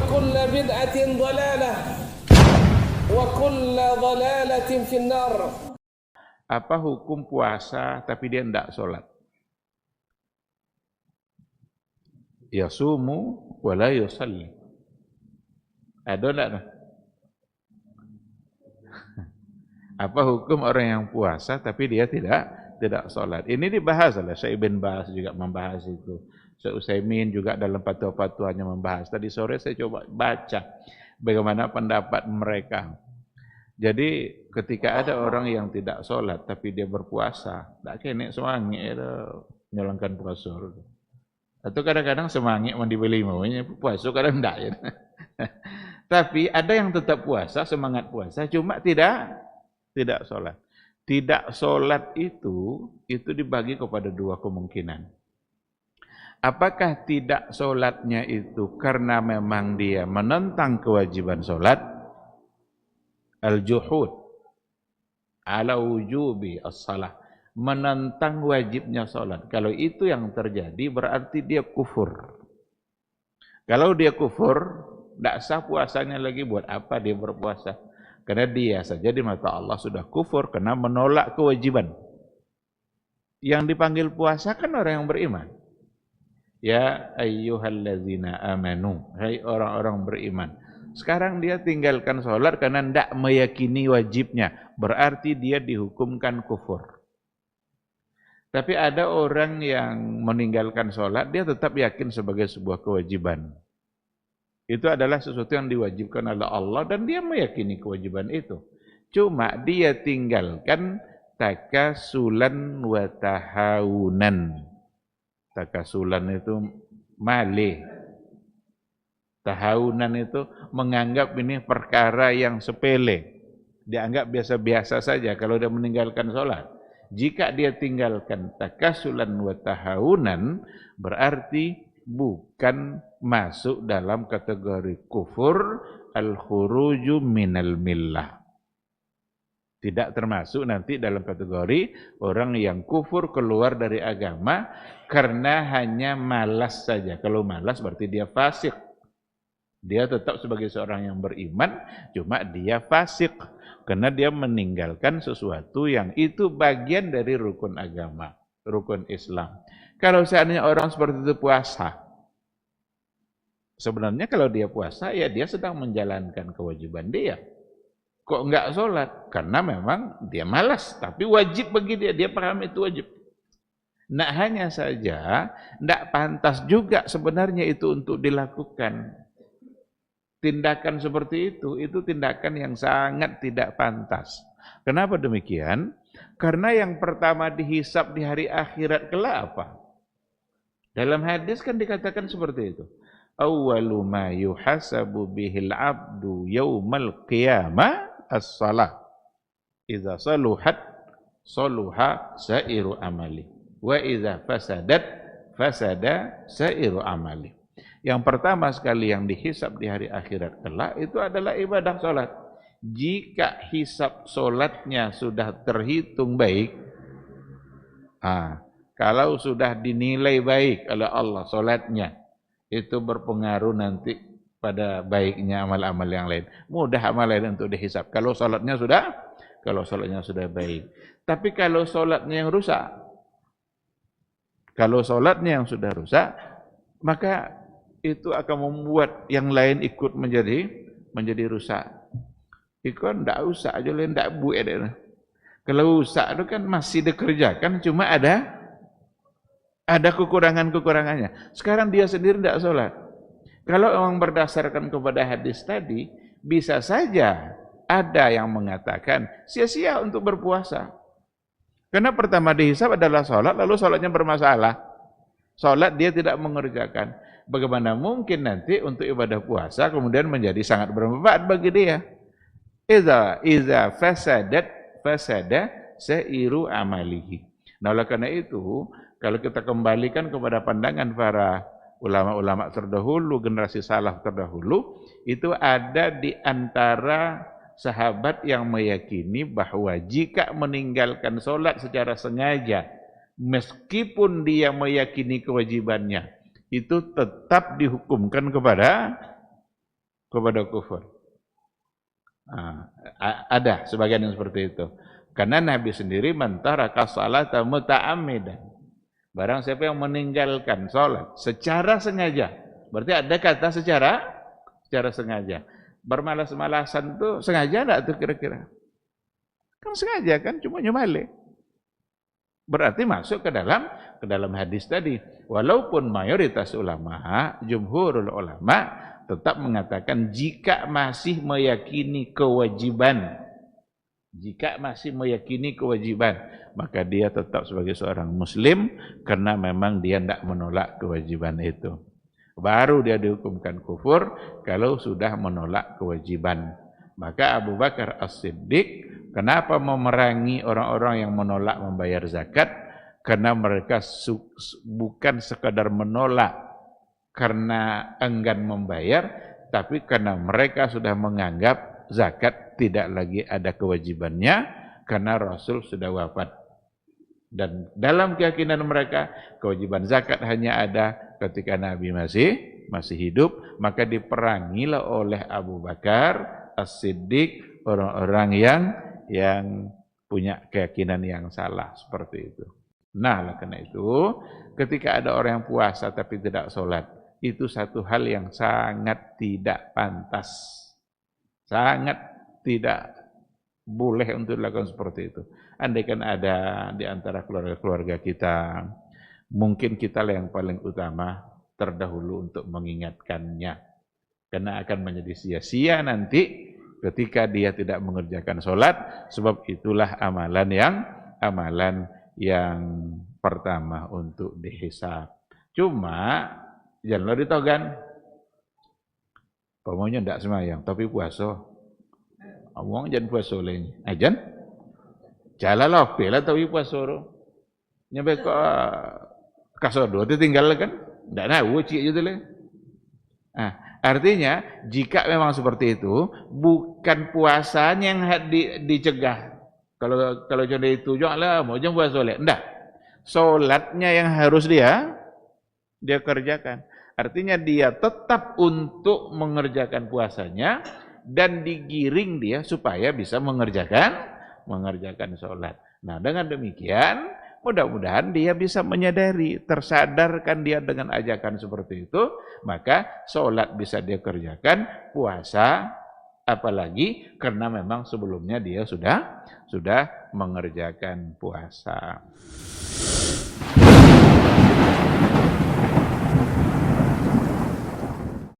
وكل بدعة ضلالة وكل ضلالة في النار. Apa hukum puasa tapi dia tidak sholat? Yasumu wala yusalli. Ada enggak? Apa hukum orang yang puasa tapi dia tidak sholat? Ini dibahas oleh Syekh Ibn Baz juga membahas itu. Syekh Utsaimin juga dalam fatwa-fatwanya membahas. Tadi sore saya coba baca bagaimana pendapat mereka. Jadi ketika ada orang yang tidak sholat tapi dia berpuasa, tak kena semangat nyolongkan puasa. Atau kadang-kadang semangat mandi beli maunya puasa, kadang enggak ya. Tapi ada yang tetap puasa, semangat puasa, cuma tidak sholat. Tidak sholat itu dibagi kepada dua kemungkinan. Apakah tidak sholatnya itu karena memang dia menentang kewajiban sholat? Al-juhud ala wujubi as-salah. Menentang wajibnya sholat. Kalau itu yang terjadi berarti dia kufur. Kalau dia kufur, tidak sah puasanya lagi. Buat apa dia berpuasa? Karena dia saja di mata Allah sudah kufur karena menolak kewajiban. Yang dipanggil puasa kan orang yang beriman. Ya ayyuhallazina amanu, hai orang-orang beriman. Sekarang dia tinggalkan sholat karena tidak meyakini wajibnya. Berarti dia dihukumkan kufur. Tapi ada orang yang meninggalkan sholat, dia tetap yakin sebagai sebuah kewajiban. Itu adalah sesuatu yang diwajibkan oleh Allah dan dia meyakini kewajiban itu. Cuma dia tinggalkan takasulan wa tahawunan. Takasulan itu malih. Tahawunan itu menganggap ini perkara yang sepele. Dianggap biasa-biasa saja kalau dia meninggalkan sholat. Jika dia tinggalkan takasulan wa tahawunan, berarti bukan masuk dalam kategori kufur al-khuruju minal millah. Tidak termasuk nanti dalam kategori orang yang kufur keluar dari agama karena hanya malas saja. Kalau malas berarti dia fasik. Dia tetap sebagai seorang yang beriman, cuma dia fasik karena dia meninggalkan sesuatu yang itu bagian dari rukun agama, rukun Islam. Kalau seandainya orang seperti itu puasa, sebenarnya kalau dia puasa, ya dia sedang menjalankan kewajiban dia. Kok enggak sholat? Karena memang dia malas, tapi wajib bagi dia, dia paham itu wajib. Nah hanya saja, enggak pantas juga sebenarnya itu untuk dilakukan. Tindakan seperti itu tindakan yang sangat tidak pantas. Kenapa demikian? Karena yang pertama dihisab di hari akhirat kelak apa? Dalam hadis kan dikatakan seperti itu. Awwalu ma yuhasabu bihil abdu yaumal qiyamah as-salah. Idza saluhat saluha sairu amali. Wa idza fasadat fasada sairu amali. Yang pertama sekali yang dihisab di hari akhirat kelak itu adalah ibadah salat. Jika hisab salatnya sudah terhitung baik, kalau sudah dinilai baik oleh Allah salatnya, itu berpengaruh nanti pada baiknya amal-amal yang lain. Mudah amal lain untuk dihisab. Kalau salatnya sudah baik. Tapi kalau salatnya yang rusak, kalau salatnya yang sudah rusak, maka itu akan membuat yang lain ikut menjadi rusak. Ikut ndak usah aja lain ndak buat deh. Kalau rusak itu kan masih dikerjakan, cuma ada kekurangannya. Sekarang dia sendiri tidak sholat. Kalau memang berdasarkan kepada hadis tadi, bisa saja ada yang mengatakan sia-sia untuk berpuasa. Karena pertama dihisab adalah sholat, lalu sholatnya bermasalah. Sholat dia tidak mengerjakan. Bagaimana mungkin nanti untuk ibadah puasa kemudian menjadi sangat bermanfaat bagi dia? Iza fasada sairu amalihi. Nah oleh karena itu, kalau kita kembalikan kepada pandangan para ulama-ulama terdahulu, generasi salaf terdahulu, itu ada di antara sahabat yang meyakini bahwa jika meninggalkan sholat secara sengaja, meskipun dia meyakini kewajibannya, itu tetap dihukumkan kepada kepada kufur. Ada sebagian yang seperti itu. Karena Nabi sendiri mentaraka salata muta'ammidan. Barang siapa yang meninggalkan salat secara sengaja. Berarti ada kata secara sengaja. Bermalas-malasan tuh sengaja enggak tuh kira-kira? Kan sengaja kan, cuma nyumale. Berarti masuk ke dalam hadis tadi. Walaupun mayoritas ulama, jumhurul ulama tetap mengatakan jika masih meyakini kewajiban, maka dia tetap sebagai seorang muslim karena memang dia tidak menolak kewajiban itu. Baru dia dihukumkan kufur kalau sudah menolak kewajiban. Maka Abu Bakar As-Siddiq kenapa memerangi orang-orang yang menolak membayar zakat? Karena mereka bukan sekadar menolak karena enggan membayar, tapi karena mereka sudah menganggap zakat tidak lagi ada kewajibannya karena Rasul sudah wafat. Dan dalam keyakinan mereka, kewajiban zakat hanya ada ketika Nabi masih hidup, maka diperangilah oleh Abu Bakar As-Siddiq orang-orang yang punya keyakinan yang salah seperti itu. Nah, karena itu ketika ada orang yang puasa tapi tidak sholat, itu satu hal yang sangat tidak pantas. Sangat tidak boleh untuk dilakukan seperti itu. Andaikan ada di antara keluarga-keluarga kita, mungkin kita yang paling utama terdahulu untuk mengingatkannya. Karena akan menjadi sia-sia nanti ketika dia tidak mengerjakan sholat, sebab itulah amalan yang pertama untuk dihisab. Cuma janganlah ditogan. Pokoknya tidak semayang, tapi puasa. Awang jangan puasa lain. Ajan? Jalalah bela tapi puasa. Nyampe ke kasar dua itu tinggal kan? Tidak tahu cik gitu lah. Artinya jika memang seperti itu, bukan puasanya yang dicegah. Kalau jadi itu janganlah mau jangan puasa soleh. Enggak. Solatnya yang harus dia kerjakan. Artinya dia tetap untuk mengerjakan puasanya dan digiring dia supaya bisa mengerjakan sholat. Nah, dengan demikian mudah-mudahan dia bisa menyadari, tersadarkan dia dengan ajakan seperti itu, maka sholat bisa dia kerjakan, puasa apalagi karena memang sebelumnya dia sudah mengerjakan puasa.